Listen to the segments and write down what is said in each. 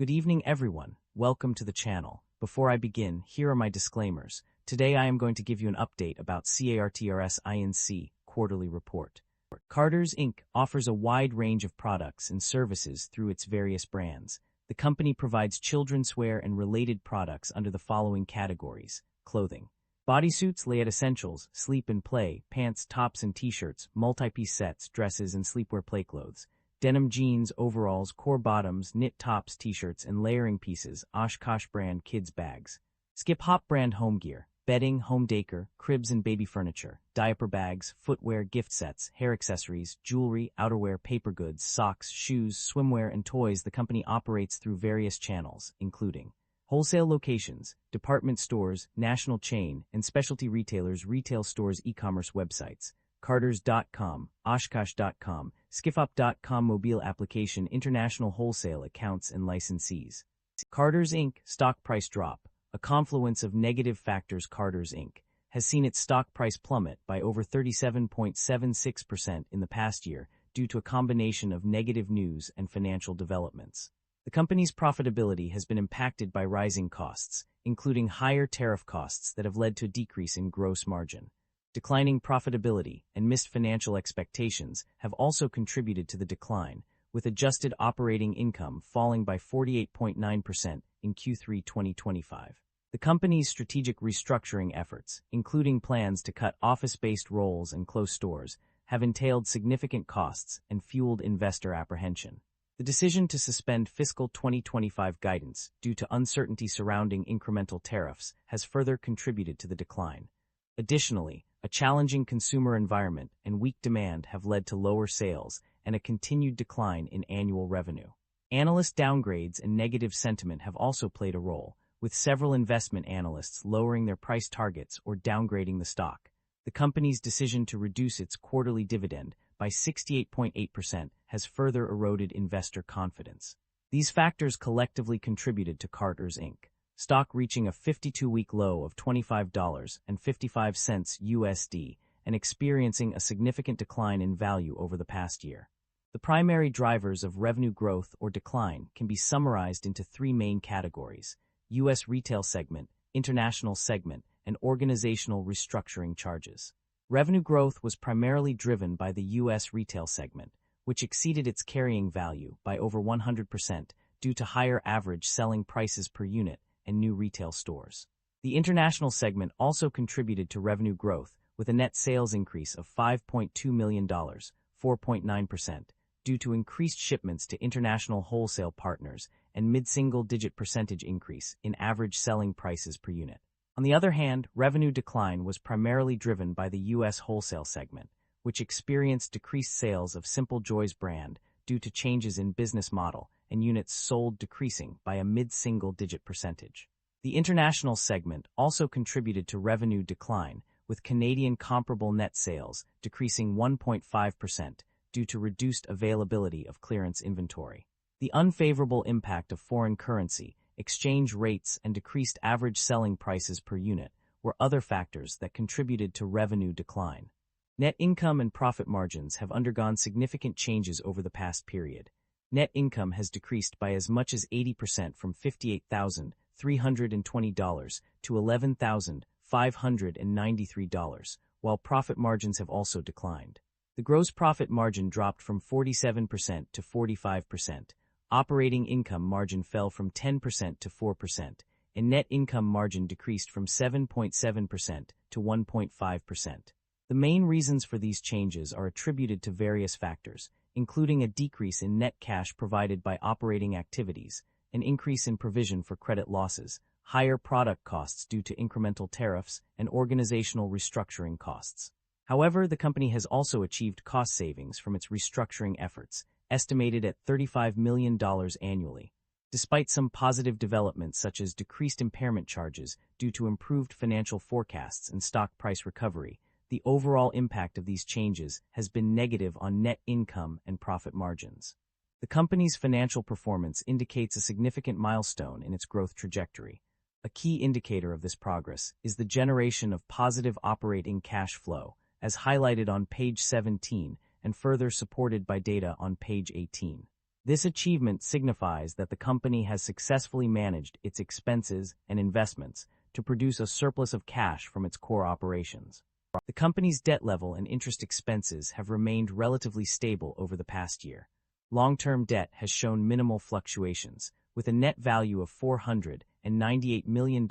Good evening, everyone. Welcome to the channel. Before I begin, here are my disclaimers. Today I am going to give you an update about CARTRS Inc. quarterly report. Carter's Inc. offers a wide range of products and services through its various brands. The company provides children's wear and related products under the following categories: clothing, bodysuits, layette essentials, sleep and play, pants, tops and t-shirts, multi-piece sets, dresses and sleepwear playclothes, denim jeans, overalls, core bottoms, knit tops, t-shirts, and layering pieces, Oshkosh brand kids bags, Skip Hop brand home gear, bedding, home decor, cribs and baby furniture, diaper bags, footwear, gift sets, hair accessories, jewelry, outerwear, paper goods, socks, shoes, swimwear, and toys. The company operates through various channels, including wholesale locations, department stores, national chain, and specialty retailers, retail stores, e-commerce websites, Carters.com, Oshkosh.com, Skifop.com, mobile application, international wholesale accounts and licensees. Carter's Inc. stock price drop. A confluence of negative factors. Carter's Inc. has seen its stock price plummet by over 37.76% in the past year due to a combination of negative news and financial developments. The company's profitability has been impacted by rising costs, including higher tariff costs that have led to a decrease in gross margin. Declining profitability and missed financial expectations have also contributed to the decline, with adjusted operating income falling by 48.9% in Q3 2025. The company's strategic restructuring efforts, including plans to cut office-based roles and close stores, have entailed significant costs and fueled investor apprehension. The decision to suspend fiscal 2025 guidance due to uncertainty surrounding incremental tariffs has further contributed to the decline. Additionally, a challenging consumer environment and weak demand have led to lower sales and a continued decline in annual revenue. Analyst downgrades and negative sentiment have also played a role, with several investment analysts lowering their price targets or downgrading the stock. The company's decision to reduce its quarterly dividend by 68.8% has further eroded investor confidence. These factors collectively contributed to Carter's Inc. stock reaching a 52-week low of $25.55 USD and experiencing a significant decline in value over the past year. The primary drivers of revenue growth or decline can be summarized into three main categories: U.S. retail segment, international segment, and organizational restructuring charges. Revenue growth was primarily driven by the U.S. retail segment, which exceeded its carrying value by over 100% due to higher average selling prices per unit and new retail stores. The international segment also contributed to revenue growth with a net sales increase of $5.2 million, 4.9%, due to increased shipments to international wholesale partners and mid-single-digit percentage increase in average selling prices per unit. On the other hand, revenue decline was primarily driven by the U.S. wholesale segment, which experienced decreased sales of Simple Joys brand due to changes in business model and units sold decreasing by a mid-single-digit percentage. The international segment also contributed to revenue decline, with Canadian comparable net sales decreasing 1.5% due to reduced availability of clearance inventory. The unfavorable impact of foreign currency, exchange rates, and decreased average selling prices per unit were other factors that contributed to revenue decline. Net income and profit margins have undergone significant changes over the past period. Net income has decreased by as much as 80% from $58,320 to $11,593, while profit margins have also declined. The gross profit margin dropped from 47% to 45%, operating income margin fell from 10% to 4%, and net income margin decreased from 7.7% to 1.5%. The main reasons for these changes are attributed to various factors, including a decrease in net cash provided by operating activities, an increase in provision for credit losses, higher product costs due to incremental tariffs, and organizational restructuring costs. However, the company has also achieved cost savings from its restructuring efforts, estimated at $35 million annually. Despite some positive developments such as decreased impairment charges due to improved financial forecasts and stock price recovery, the overall impact of these changes has been negative on net income and profit margins. The company's financial performance indicates a significant milestone in its growth trajectory. A key indicator of this progress is the generation of positive operating cash flow, as highlighted on page 17 and further supported by data on page 18. This achievement signifies that the company has successfully managed its expenses and investments to produce a surplus of cash from its core operations. The company's debt level and interest expenses have remained relatively stable over the past year. Long-term debt has shown minimal fluctuations, with a net value of $498 million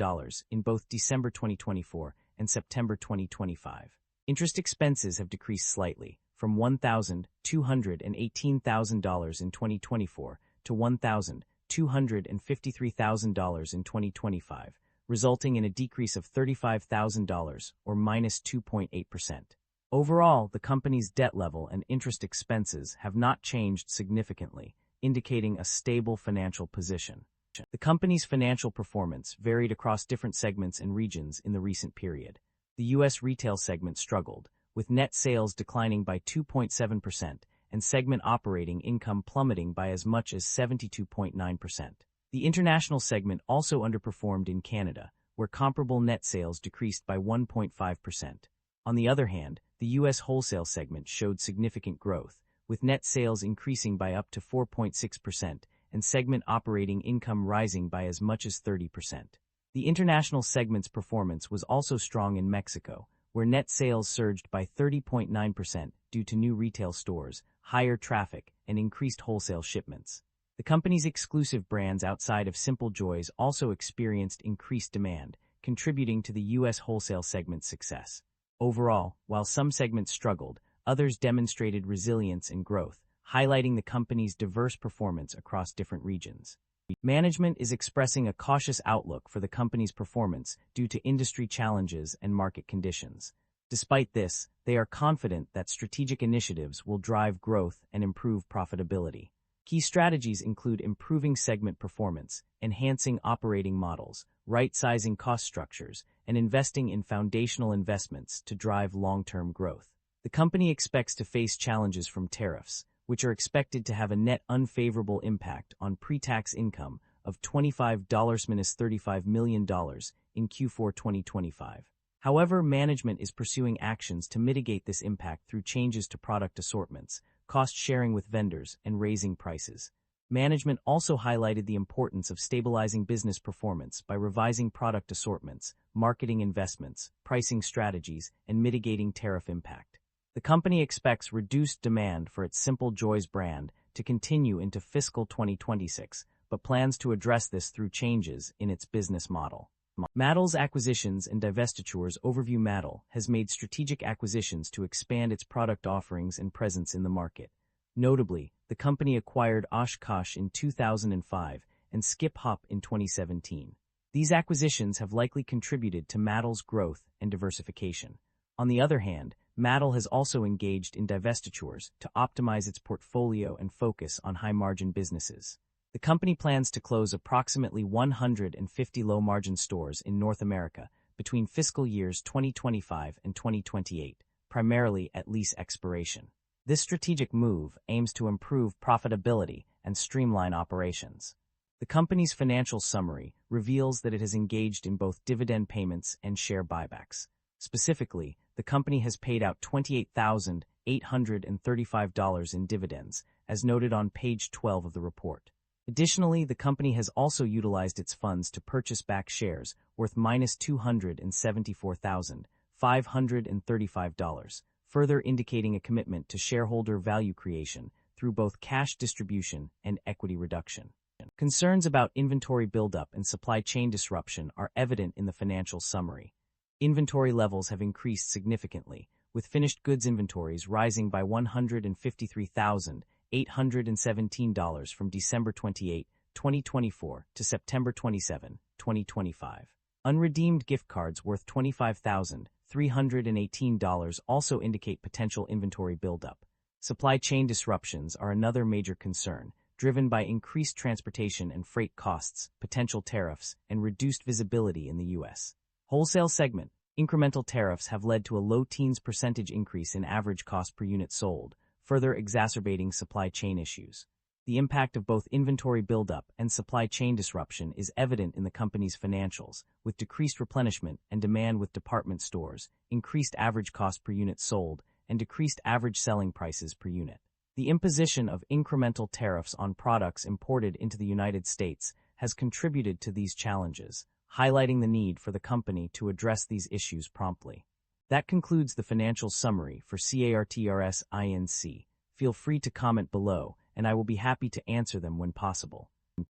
in both December 2024 and September 2025. Interest expenses have decreased slightly, from $1,218,000 in 2024 to $1,253,000 in 2025, resulting in a decrease of $35,000 or minus 2.8%. Overall, the company's debt level and interest expenses have not changed significantly, indicating a stable financial position. The company's financial performance varied across different segments and regions in the recent period. The U.S. retail segment struggled, with net sales declining by 2.7% and segment operating income plummeting by as much as 72.9%. The international segment also underperformed in Canada, where comparable net sales decreased by 1.5%. On the other hand, the U.S. wholesale segment showed significant growth, with net sales increasing by up to 4.6% and segment operating income rising by as much as 30%. The international segment's performance was also strong in Mexico, where net sales surged by 30.9% due to new retail stores, higher traffic, and increased wholesale shipments. The company's exclusive brands outside of Simple Joys also experienced increased demand, contributing to the U.S. wholesale segment's success. Overall, while some segments struggled, others demonstrated resilience and growth, highlighting the company's diverse performance across different regions. Management is expressing a cautious outlook for the company's performance due to industry challenges and market conditions. Despite this, they are confident that strategic initiatives will drive growth and improve profitability. Key strategies include improving segment performance, enhancing operating models, right-sizing cost structures, and investing in foundational investments to drive long-term growth. The company expects to face challenges from tariffs, which are expected to have a net unfavorable impact on pre-tax income of $35–35 million in Q4 2025. However, management is pursuing actions to mitigate this impact through changes to product assortments, cost sharing with vendors, and raising prices. Management also highlighted the importance of stabilizing business performance by revising product assortments, marketing investments, pricing strategies, and mitigating tariff impact. The company expects reduced demand for its Simple Joys brand to continue into fiscal 2026, but plans to address this through changes in its business model. Mattel's acquisitions and divestitures overview. Mattel has made strategic acquisitions to expand its product offerings and presence in the market. Notably, the company acquired Oshkosh in 2005 and Skip Hop in 2017. These acquisitions have likely contributed to Mattel's growth and diversification. On the other hand, Mattel has also engaged in divestitures to optimize its portfolio and focus on high-margin businesses. The company plans to close approximately 150 low-margin stores in North America between fiscal years 2025 and 2028, primarily at lease expiration. This strategic move aims to improve profitability and streamline operations. The company's financial summary reveals that it has engaged in both dividend payments and share buybacks. Specifically, the company has paid out $28,835 in dividends, as noted on page 12 of the report. Additionally, the company has also utilized its funds to purchase back shares worth $274,535, further indicating a commitment to shareholder value creation through both cash distribution and equity reduction. Concerns about inventory buildup and supply chain disruption are evident in the financial summary. Inventory levels have increased significantly, with finished goods inventories rising by $153,817 from December 28, 2024 to September 27, 2025. Unredeemed gift cards worth $25,318 also indicate potential inventory buildup. Supply chain disruptions are another major concern, driven by increased transportation and freight costs, potential tariffs, and reduced visibility in the U.S. Wholesale segment. Incremental tariffs have led to a low teens % increase in average cost per unit sold, further exacerbating supply chain issues. The impact of both inventory buildup and supply chain disruption is evident in the company's financials, with decreased replenishment and demand with department stores, increased average cost per unit sold, and decreased average selling prices per unit. The imposition of incremental tariffs on products imported into the United States has contributed to these challenges, highlighting the need for the company to address these issues promptly. That concludes the financial summary for CARTRS Inc. Feel free to comment below, and I will be happy to answer them when possible.